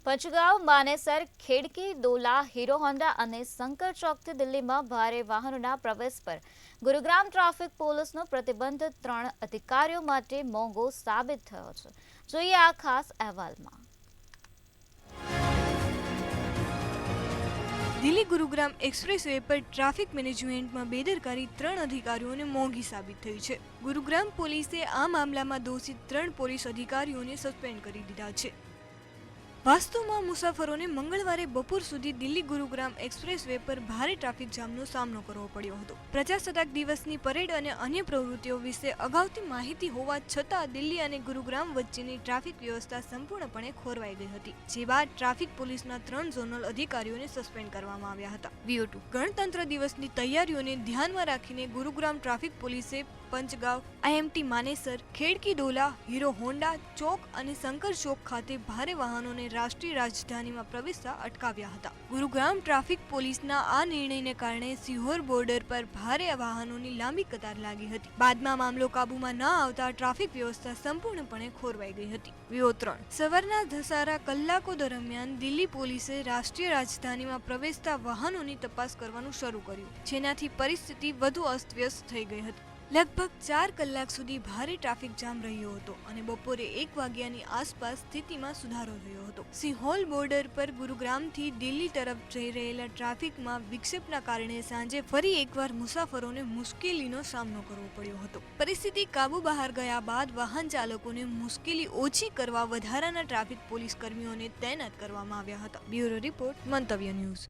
પંચગાંવ, Manesar, ખેડકી, દોલા, hero Honda અને શંકર ચોકથી દિલ્હીમાં ભારે વાહનોના પ્રવેશ પર ગુરુગ્રામ ટ્રાફિક પોલીસનો પ્રતિબંધ 3 અધિકારીઓ માટે મોંઘો સાબિત થયો છે. જોઈએ આ ખાસ અહેવાલમાં. દિલ્હી ગુરુગ્રામ એક્સપ્રેસ વે પર ટ્રાફિક મેનેજમેન્ટમાં બેદરકારી 3 અધિકારીઓને મોંઘી સાબિત થઈ છે. ગુરુગ્રામ પોલીસે આ મામલામાં દોષિત 3 પોલીસ અધિકારીઓને સસ્પેન્ડ કરી દીધા છે. વાસ્તવમાં મુસાફરોને મંગળવારે બપોર સુધી દિલ્હી ગુરુગ્રામ એક્સપ્રેસ વે પર ભારે ટ્રાફિક જામનો સામનો કરવો પડ્યો હતો. પ્રજાસત્તાક દિવસની પરેડ અને અન્ય પ્રવૃત્તિઓ વિશે અગાઉથી માહિતી હોવા છતાં દિલ્હી અને ગુરુગ્રામ વચ્ચેની ટ્રાફિક વ્યવસ્થા સંપૂર્ણપણે ખોરવાઈ ગઈ હતી. જે બાદ ટ્રાફિક પોલીસના 3 ઝોનલ અધિકારીઓને સસ્પેન્ડ કરવામાં આવ્યા હતા. VO2 ગણતંત્ર દિવસની તૈયારીઓને ધ્યાનમાં રાખીને ગુરુગ્રામ ટ્રાફિક પોલીસે પંચગાંવ, IMT Manesar, ખેડકી Dola, hero Honda ચોક અને શંકર ચોક ખાતે ભારે વાહનોને રાષ્ટ્રીય રાજધાનીમાં પ્રવેશતા અટકાવ્યા હતા. ગુરુગ્રામ ટ્રાફિક પોલીસના આ નિર્ણયને કારણે સિહોર બોર્ડર પર ભારે વાહનોની લાંબી કતાર લાગી હતી. બાદમાં મામલો કાબૂમાં ન આવતા ટ્રાફિક વ્યવસ્થા સંપૂર્ણપણે ખોરવાઈ ગઈ હતી. VO3 સવારના ધસારા કલાકો દરમિયાન દિલ્હી પોલીસે રાષ્ટ્રીય રાજધાનીમાં પ્રવેશતા વાહનોની તપાસ કરવાનું શરૂ કર્યું, જેનાથી પરિસ્થિતિ વધુ અસ્તવ્યસ્ત થઈ ગઈ હતી. લગભગ 4 કલાક સુધી ભારે ટ્રાફિક જામ રહ્યો હતો અને બપોરે 1 વાગ્યાની આસપાસ સ્થિતિમાં સુધારો થયો હતો. સિહોર બોર્ડર પર ગુરુગ્રામથી દિલ્હી તરફ જઈ રહેલા ટ્રાફિકમાં વિક્ષેપના કારણે સાંજે ફરી એકવાર મુસાફરોને મુશ્કેલીનો સામનો કરવો પડ્યો હતો. પરિસ્થિતિ કાબુ બહાર ગયા બાદ વાહન ચાલકોને મુશ્કેલી ઓછી કરવા વધારાના ટ્રાફિક પોલીસ કર્મીઓને તૈનાત કરવામાં આવ્યા હતા. બ્યુરો રિપોર્ટ, મંતવ્ય ન્યૂઝ.